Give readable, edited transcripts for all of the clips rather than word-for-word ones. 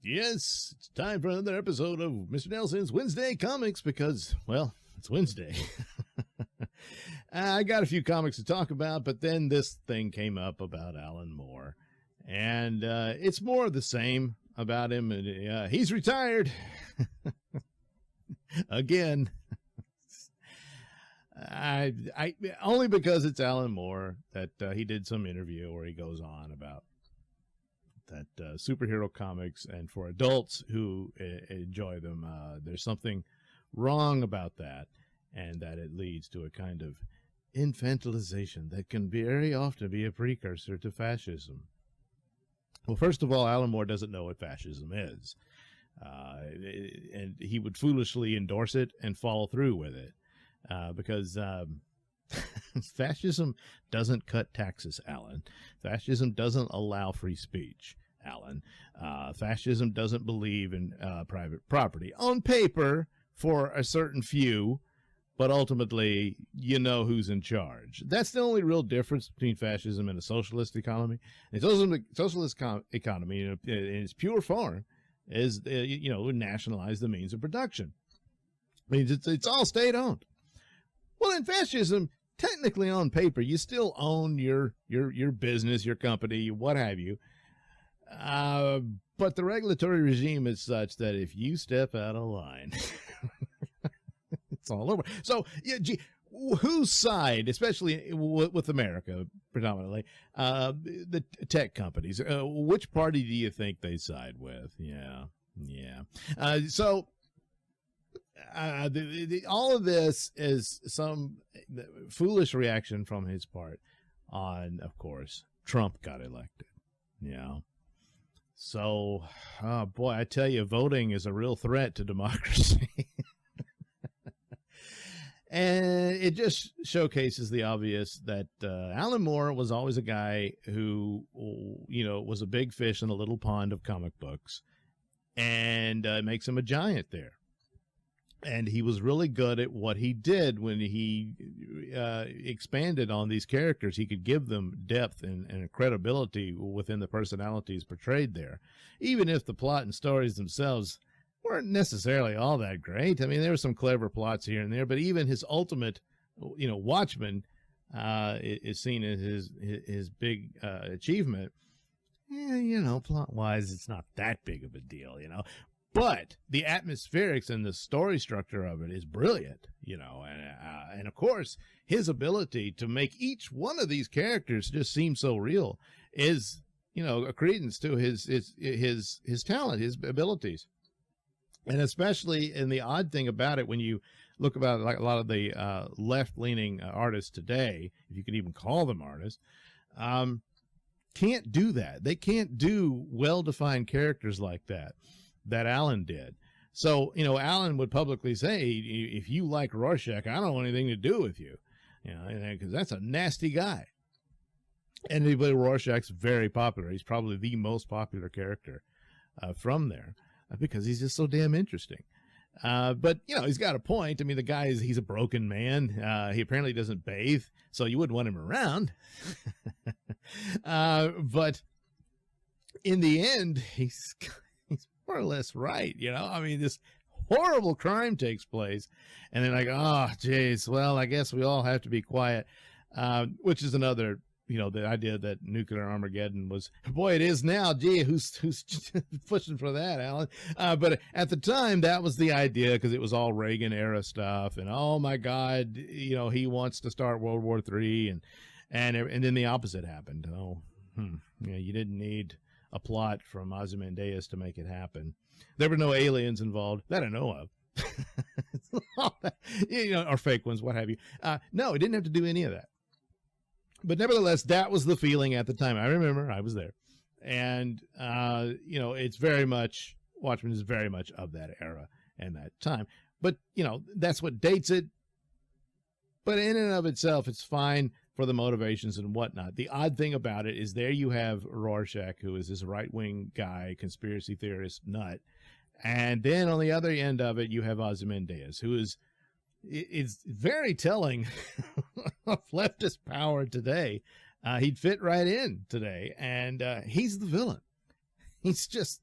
Yes, it's time for another episode of Mr. Nailsin's Wednesday Comics because, well, it's Wednesday. I got a few comics to talk about, but then this thing came up about Alan Moore. And it's more of the same about him. He's retired. Again. I only because it's Alan Moore that he did some interview where he goes on about that superhero comics, and for adults who enjoy them, there's something wrong about that, and that it leads to a kind of infantilization that can very often be a precursor to fascism. Well, first of all, Alan Moore doesn't know what fascism is, and he would foolishly endorse it and follow through with it, because fascism doesn't cut taxes, Alan. Fascism doesn't allow free speech, Alan. Fascism doesn't believe in private property. On paper, for a certain few, but ultimately, you know who's in charge. That's the only real difference between fascism and a socialist economy. A socialist economy, in its pure form, is, nationalize the means of production. I mean, it's all state-owned. Well, in fascism, technically on paper, you still own your business, your company, what have you. But the regulatory regime is such that if you step out of line, it's all over. So, yeah, whose side, especially with America predominantly, the tech companies, which party do you think they side with? Yeah. All of this is some foolish reaction from his part on, of course, Trump got elected. Yeah. So, boy, I tell you, voting is a real threat to democracy. And it just showcases the obvious that Alan Moore was always a guy who, was a big fish in a little pond of comic books, and makes him a giant there. And he was really good at what he did when he expanded on these characters. He could give them depth and credibility within the personalities portrayed there, even if the plot and stories themselves weren't necessarily all that great. I mean, there were some clever plots here and there, but even his ultimate, Watchmen is seen as his big achievement. Yeah, plot-wise, it's not that big of a deal, But the atmospherics and the story structure of it is brilliant, and of course, his ability to make each one of these characters just seem so real is, a credence to his talent, his abilities. And especially in the odd thing about it, when you look about like a lot of the left-leaning artists today, if you can even call them artists, can't do that. They can't do well-defined characters like that Alan did. So, Alan would publicly say, if you like Rorschach, I don't want anything to do with you, because that's a nasty guy. And Rorschach's very popular. He's probably the most popular character from there because he's just so damn interesting. But, he's got a point. I mean, the guy he's a broken man. He apparently doesn't bathe, so you wouldn't want him around. But in the end, he's more or less right, I mean, this horrible crime takes place, and they're like, oh, geez, well, I guess we all have to be quiet, which is another, the idea that nuclear Armageddon was, boy, it is now. Gee, who's pushing for that, Alan? But at the time, that was the idea, because it was all Reagan era stuff, and oh my God, he wants to start World War III, and then the opposite happened. You didn't need a plot from Ozymandias to make it happen. There were no aliens involved that I know of, or fake ones, what have you. No, it didn't have to do any of that. But nevertheless, that was the feeling at the time. I remember I was there, and it's very much, Watchmen is very much of that era and that time. But that's what dates it. But in and of itself, it's fine for the motivations and whatnot. The odd thing about it is there you have Rorschach, who is this right-wing guy, conspiracy theorist nut. And then on the other end of it, you have Ozymandias, who is very telling of leftist power today. He'd fit right in today. And he's the villain. He's just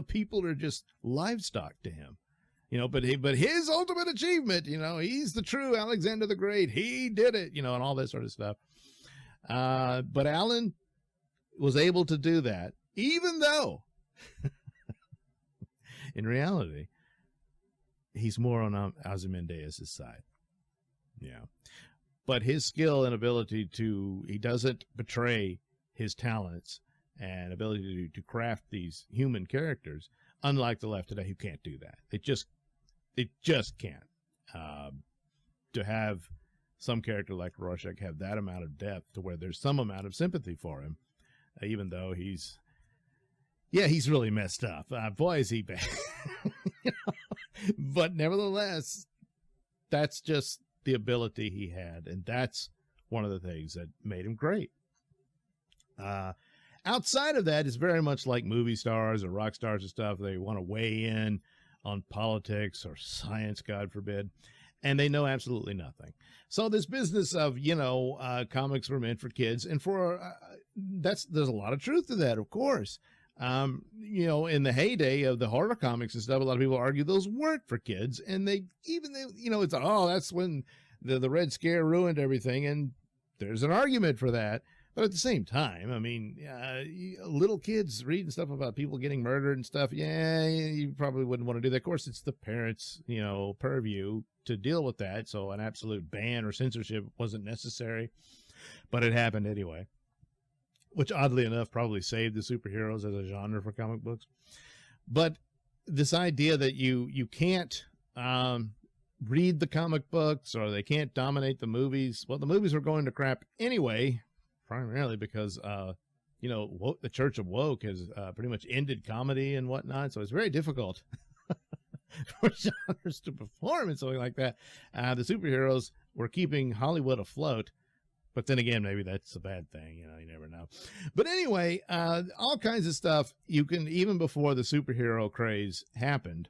people are just livestock to him. But his ultimate achievement, he's the true Alexander the Great. He did it, and all that sort of stuff. But Alan was able to do that, even though in reality, he's more on Ozymandias' side. Yeah. But his skill and ability he doesn't betray his talents and ability to craft these human characters, unlike the left today, who can't do that. It just can't. To have some character like Rorschach have that amount of depth to where there's some amount of sympathy for him, even though he's really messed up. Boy, is he bad. But nevertheless, that's just the ability he had, and that's one of the things that made him great. Outside of that, it's very much like movie stars or rock stars and stuff. They want to weigh in on politics or science, God forbid, and they know absolutely nothing. So this business of, comics were meant for kids, and there's a lot of truth to that, of course. In the heyday of the horror comics and stuff, a lot of people argue those weren't for kids, and it's that's when the Red Scare ruined everything, and there's an argument for that. But at the same time, little kids reading stuff about people getting murdered and stuff, you probably wouldn't want to do that. Of course, it's the parents', purview to deal with that, so an absolute ban or censorship wasn't necessary, but it happened anyway, which oddly enough probably saved the superheroes as a genre for comic books. But this idea that you can't read the comic books, or they can't dominate the movies. Well, the movies were going to crap anyway, primarily because, the Church of Woke has pretty much ended comedy and whatnot. So it's very difficult for genres to perform and something like that. The superheroes were keeping Hollywood afloat. But then again, maybe that's a bad thing. You never know. But anyway, all kinds of stuff. You can, even before the superhero craze happened,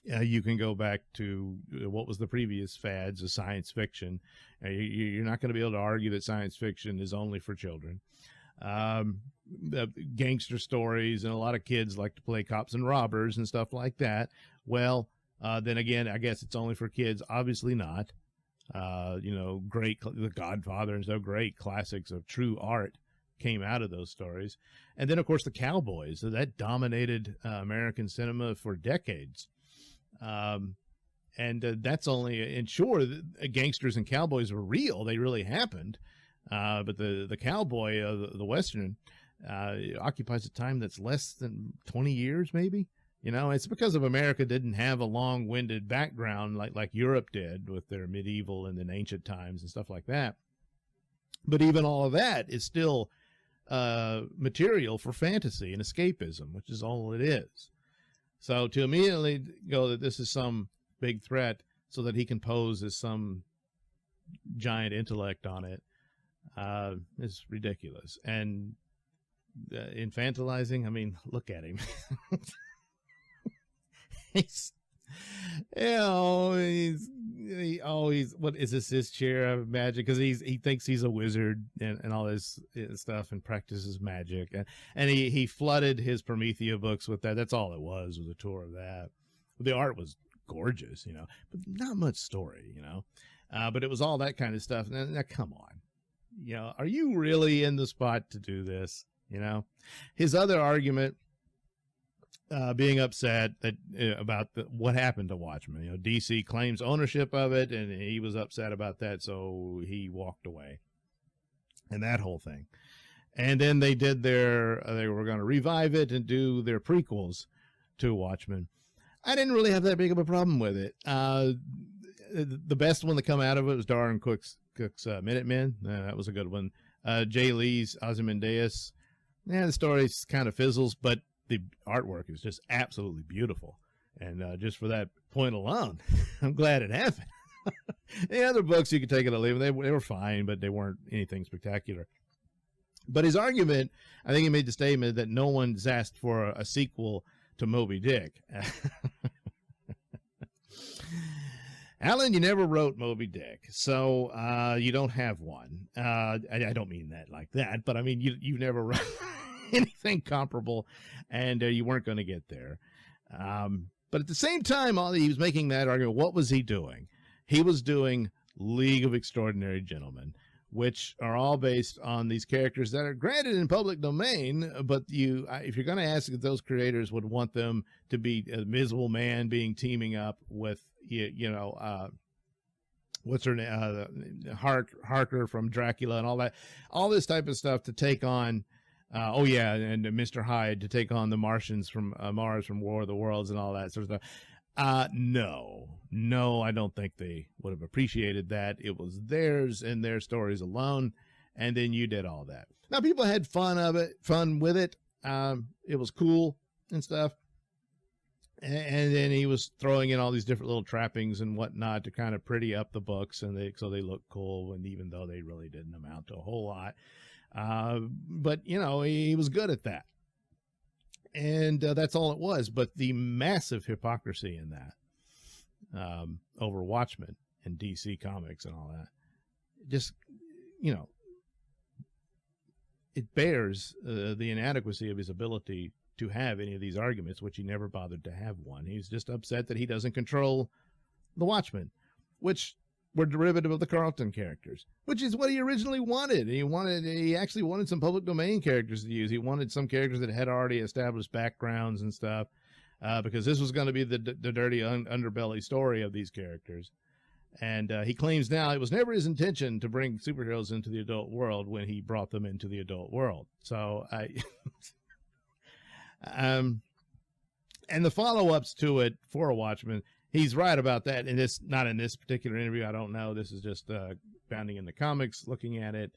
you can go back to what was the previous fads of science fiction. You're not going to be able to argue that science fiction is only for children. The gangster stories, and a lot of kids like to play cops and robbers and stuff like that. Well, then again, I guess it's only for kids. Obviously not. The Godfather and so great classics of true art came out of those stories. And then, of course, the cowboys. So that dominated American cinema for decades. That's only, and sure, gangsters and cowboys were real. They really happened. But the cowboy, the Western, occupies a time that's less than 20 years, maybe. It's because of America didn't have a long-winded background like Europe did with their medieval and then ancient times and stuff like that. But even all of that is still material for fantasy and escapism, which is all it is. So to immediately go that this is some big threat so that he can pose as some giant intellect on it is ridiculous. And infantilizing, look at him. He's what is this, his chair of magic? Because he thinks he's a wizard and all this stuff and practices magic, and he flooded his Promethea books with that. That's all it was a tour of that. The art was gorgeous, but not much story, but it was all that kind of stuff. Now come on, are you really in the spot to do this? His other argument, being upset that about what happened to Watchmen. DC claims ownership of it, and he was upset about that, so he walked away. And that whole thing. And then they did they were going to revive it and do their prequels to Watchmen. I didn't really have that big of a problem with it. The best one that come out of it was Darwin Cook's Minutemen. That was a good one. Jay Lee's Ozymandias. The story kind of fizzles, but the artwork is just absolutely beautiful. And just for that point alone, I'm glad it happened. The other books, you could take it or leave them. They were fine, but they weren't anything spectacular. But his argument, I think he made the statement that no one's asked for a sequel to Moby Dick. Alan, you never wrote Moby Dick, so you don't have one. I don't mean that like that, but I mean, you never wrote... anything comparable, and you weren't going to get there. But at the same time, he was making that argument. What was he doing? He was doing League of Extraordinary Gentlemen, which are all based on these characters that are granted in public domain, but if you're going to ask if those creators would want them to be a Invisible Man teaming up with, what's her name, Harker from Dracula and all this type of stuff to take on, and Mr. Hyde to take on the Martians from Mars from War of the Worlds and all that sort of stuff. No, I don't think they would have appreciated that. It was theirs and their stories alone, and then you did all that. Now, people had fun with it. It was cool and stuff. And then he was throwing in all these different little trappings and whatnot to kind of pretty up the books, and so they look cool, and even though they really didn't amount to a whole lot. But, he was good at that. And that's all it was. But the massive hypocrisy in that, over Watchmen and DC Comics and all that, just, it bears the inadequacy of his ability to have any of these arguments, which he never bothered to have one. He's just upset that he doesn't control the Watchmen, which were derivative of the Carlton characters, which is what he originally wanted. He actually wanted some public domain characters to use. He wanted some characters that had already established backgrounds and stuff, because this was going to be the dirty underbelly story of these characters. And he claims now it was never his intention to bring superheroes into the adult world when he brought them into the adult world. So and the follow-ups to it for Watchmen, he's right about that. And it's not in this particular interview. I don't know. This is just bounding in the comics, looking at it.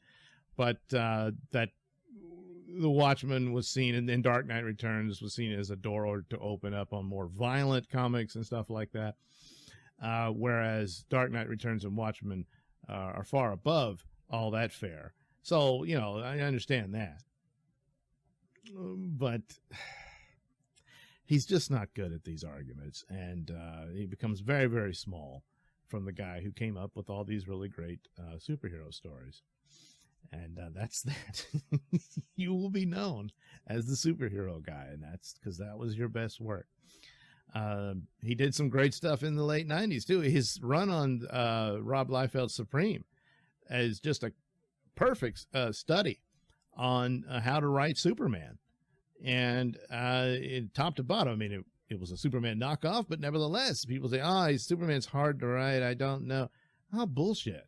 But that the Watchmen was seen, and then Dark Knight Returns was seen as a door to open up on more violent comics and stuff like that. Whereas Dark Knight Returns and Watchmen are far above all that fare. So, I understand that. But he's just not good at these arguments, and he becomes very, very small from the guy who came up with all these really great superhero stories. And that's that. You will be known as the superhero guy, and that's because that was your best work. He did some great stuff in the late 90s, too. His run on Rob Liefeld's Supreme is just a perfect study on how to write Superman. And top to bottom, it was a Superman knockoff, but nevertheless, people say, Superman's hard to write. I don't know. Oh, bullshit.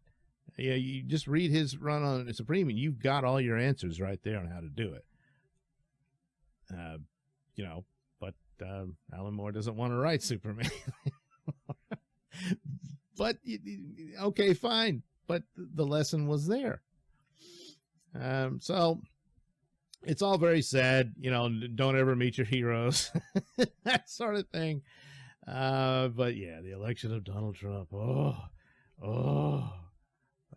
Yeah, you just read his run on Supreme, and you've got all your answers right there on how to do it. But Alan Moore doesn't want to write Superman. But, okay, fine. But the lesson was there. So it's all very sad, don't ever meet your heroes, that sort of thing. But yeah, the election of Donald Trump.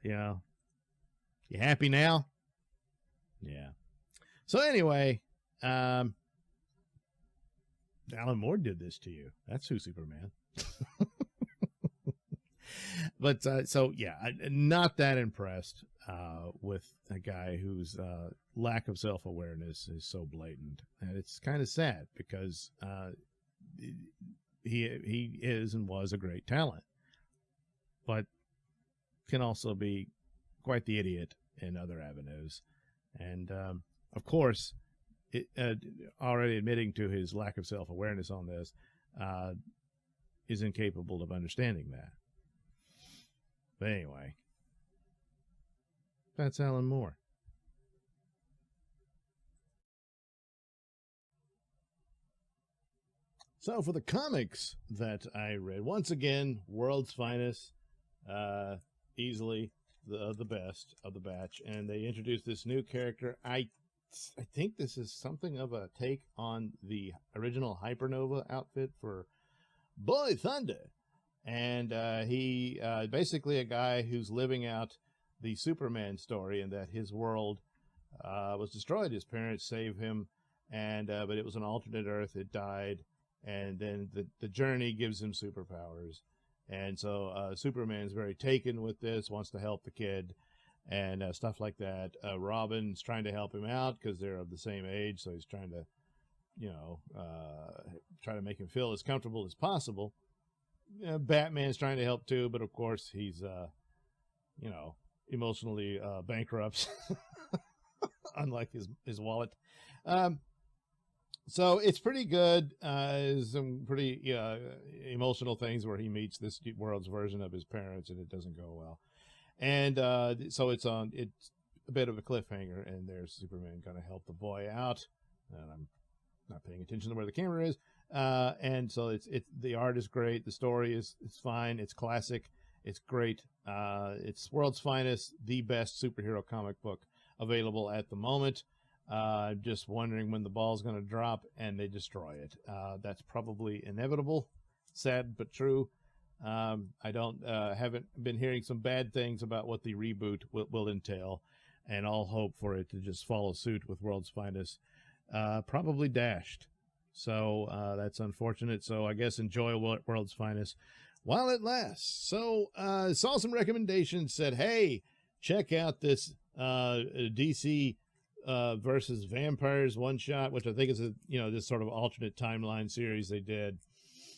You happy now? Yeah. So anyway, Alan Moore did this to you. That's who Superman. But so yeah, not that impressed with a guy whose lack of self-awareness is so blatant, and it's kind of sad because he is and was a great talent, but can also be quite the idiot in other avenues. And of course, already admitting to his lack of self-awareness on this, is incapable of understanding that. But anyway, that's Alan Moore. So for the comics that I read, once again, world's finest, easily the best of the batch, and they introduced this new character. I think this is something of a take on the original Hypernova outfit for Boy Thunder. And he basically a guy who's living out the Superman story, and that his world was destroyed. His parents saved him, and but it was an alternate Earth. It died, and then the journey gives him superpowers. And so Superman's very taken with this, wants to help the kid. and stuff like that. Robin's trying to help him out because they're of the same age, so he's trying to, try to make him feel as comfortable as possible. Batman's trying to help too, but of course he's, emotionally bankrupt, unlike his wallet. So it's pretty good. Some pretty emotional things where he meets this world's version of his parents, and it doesn't go well. And so it's a bit of a cliffhanger, and there's Superman going to help the boy out. And I'm not paying attention to where the camera is. And so it's the art is great. The story it's fine. It's classic. It's great. It's world's finest, the best superhero comic book available at the moment. Just wondering when the ball's going to drop and they destroy it. That's probably inevitable. Sad but true. I haven't been hearing some bad things about what the reboot will entail, and I'll hope for it to just follow suit with World's Finest. Probably dashed. So that's unfortunate. So I guess enjoy World's Finest while it lasts. So saw some recommendations, said, hey, check out this DC versus vampires one shot, which I think is this sort of alternate timeline series they did,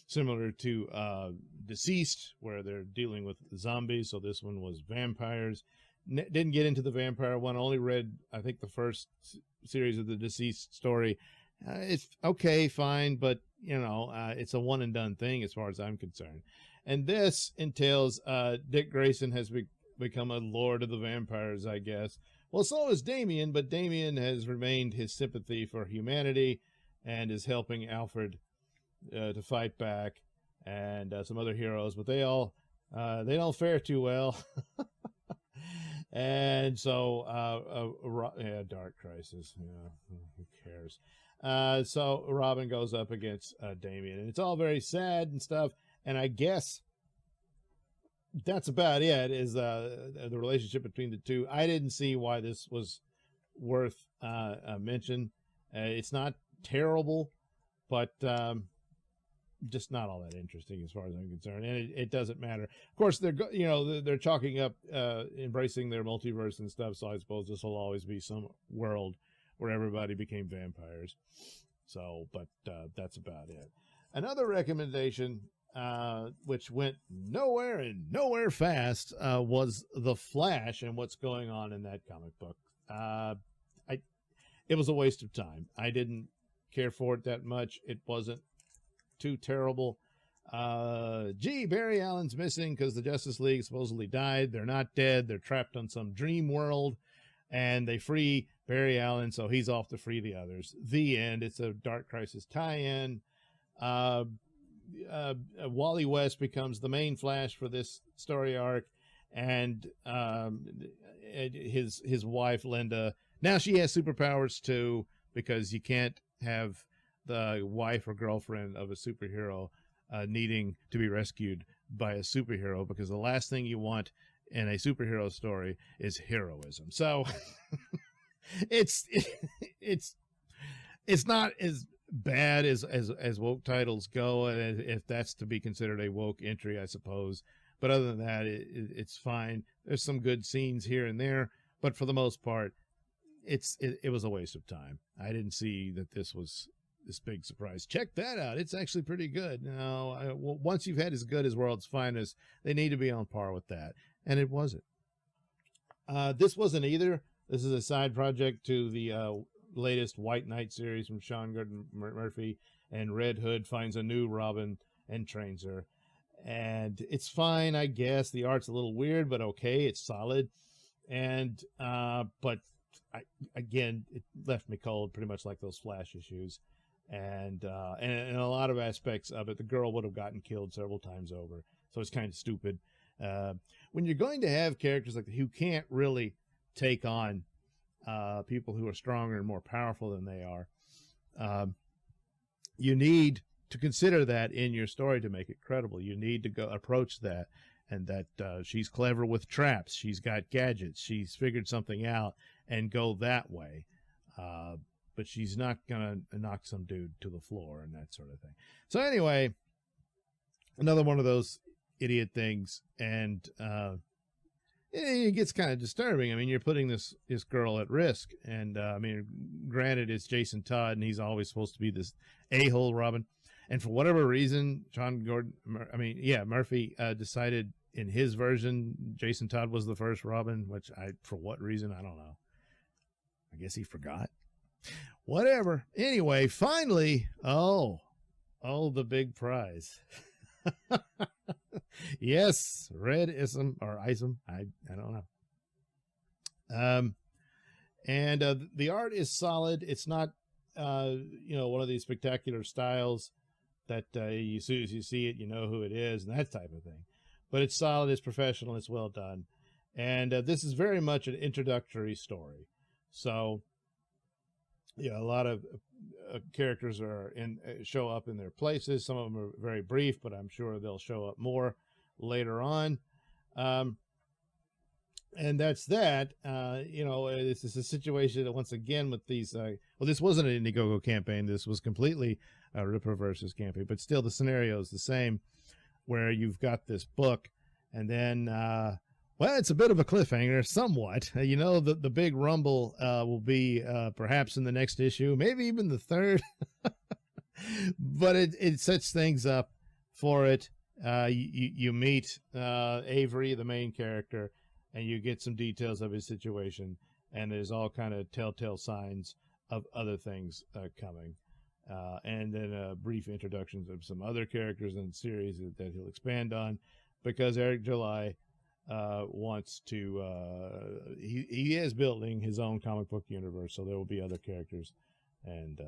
similar to Deceased, where they're dealing with zombies. So this one was vampires. Didn't get into the vampire one. Only read, I think, the first series of the Deceased story. It's okay, fine, but it's a one and done thing as far as I'm concerned. And this entails Dick Grayson has become a lord of the vampires, I guess. Well, so is Damian, but Damian has remained his sympathy for humanity and is helping Alfred to fight back, and some other heroes, but they don't fare too well. And so, Dark Crisis, who cares? So Robin goes up against Damian, and it's all very sad and stuff, and I guess that's about it, is the relationship between the two. I didn't see why this was worth a mention. It's not terrible, but just not all that interesting as far as I'm concerned, and it doesn't matter. Of course, they're chalking up embracing their multiverse and stuff, so I suppose this will always be some world where everybody became vampires. So, but that's about it. Another recommendation, which went nowhere and nowhere fast, was The Flash and what's going on in that comic book. It was a waste of time. I didn't care for it that much. It wasn't too terrible. Barry Allen's missing because the Justice League supposedly died. They're not dead. They're trapped on some dream world, and they free Barry Allen, so he's off to free the others. The end. It's a Dark Crisis tie-in. Wally West becomes the main Flash for this story arc, and his wife Linda, now she has superpowers too, because you can't have the wife or girlfriend of a superhero needing to be rescued by a superhero, because the last thing you want in a superhero story is heroism. So it's not as bad as woke titles go, and if that's to be considered a woke entry, I suppose. But other than that, it's fine. There's some good scenes here and there, but for the most part, it was a waste of time. I didn't see that this was this big surprise. Check that out. It's actually pretty good. Now, once you've had as good as World's Finest, they need to be on par with that, and it wasn't. This wasn't either. This is a side project to the latest White Knight series from Sean Gordon Murphy, and Red Hood finds a new Robin and trains her. And it's fine, I guess. The art's a little weird, but okay, it's solid. And but again, it left me cold, pretty much like those Flash issues. And in a lot of aspects of it, the girl would have gotten killed several times over. So it's kind of stupid. When you're going to have characters like who can't really take on people who are stronger and more powerful than they are, you need to consider that in your story to make it credible. You need to go approach that, and that she's clever with traps, she's got gadgets, she's figured something out, and go that way. But she's not gonna knock some dude to the floor and that sort of thing. So anyway, another one of those idiot things, and it gets kind of disturbing. I mean, you're putting this girl at risk, and I mean, granted, it's Jason Todd, and he's always supposed to be this a-hole Robin, and for whatever reason, Murphy decided in his version Jason Todd was the first Robin, which for what reason, I don't know. I guess he forgot. Whatever. Anyway, finally, the big prize. Yes, Red Isom or Isom. I don't know. And the art is solid. It's not one of these spectacular styles that as soon as you see it, you know who it is and that type of thing. But it's solid, it's professional, it's well done. And this is very much an introductory story. So a lot of characters show up in their places. Some of them are very brief, but I'm sure they'll show up more later on. And that's that. This is a situation that once again with these, this wasn't an Indiegogo campaign. This was completely a Ripper versus campaign, but still the scenario is the same, where you've got this book and then, it's a bit of a cliffhanger, somewhat. The big rumble will be perhaps in the next issue, maybe even the third. But it sets things up for it. You meet Avery, the main character, and you get some details of his situation. And there's all kind of telltale signs of other things coming. And then brief introductions of some other characters in the series that he'll expand on, because Eric July wants to he is building his own comic book universe, so there will be other characters and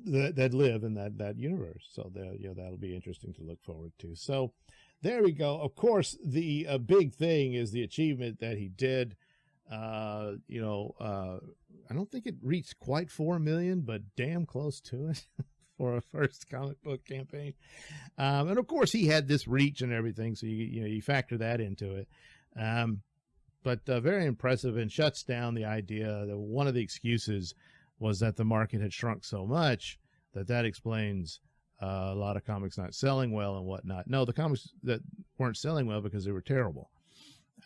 that live in that universe, so that'll be interesting to look forward to. So there we go. Of course, the big thing is the achievement that he did. I don't think it reached quite 4 million, but damn close to it. For a first comic book campaign. And of course he had this reach and everything, so you factor that into it. But very impressive, and shuts down the idea that one of the excuses was that the market had shrunk so much that explains a lot of comics not selling well and whatnot. No, the comics that weren't selling well because they were terrible,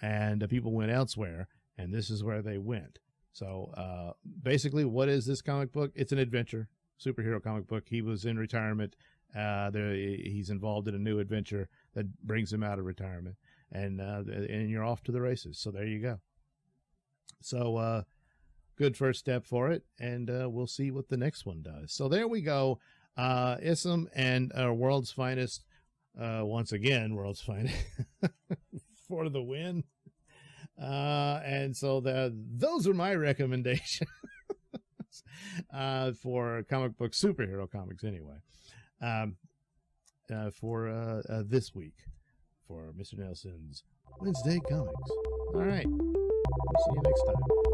and people went elsewhere, and this is where they went. So basically, what is this comic book? It's an adventure superhero comic book. He was in retirement. He's involved in a new adventure that brings him out of retirement, and you're off to the races. So there you go. So good first step for it, and we'll see what the next one does. So there we go. Isom and World's Finest, once again, World's Finest for the win. And so those are my recommendations. For comic book superhero comics anyway, for this week for Mr. Nailsin's Wednesday Comics. All right, see you next time.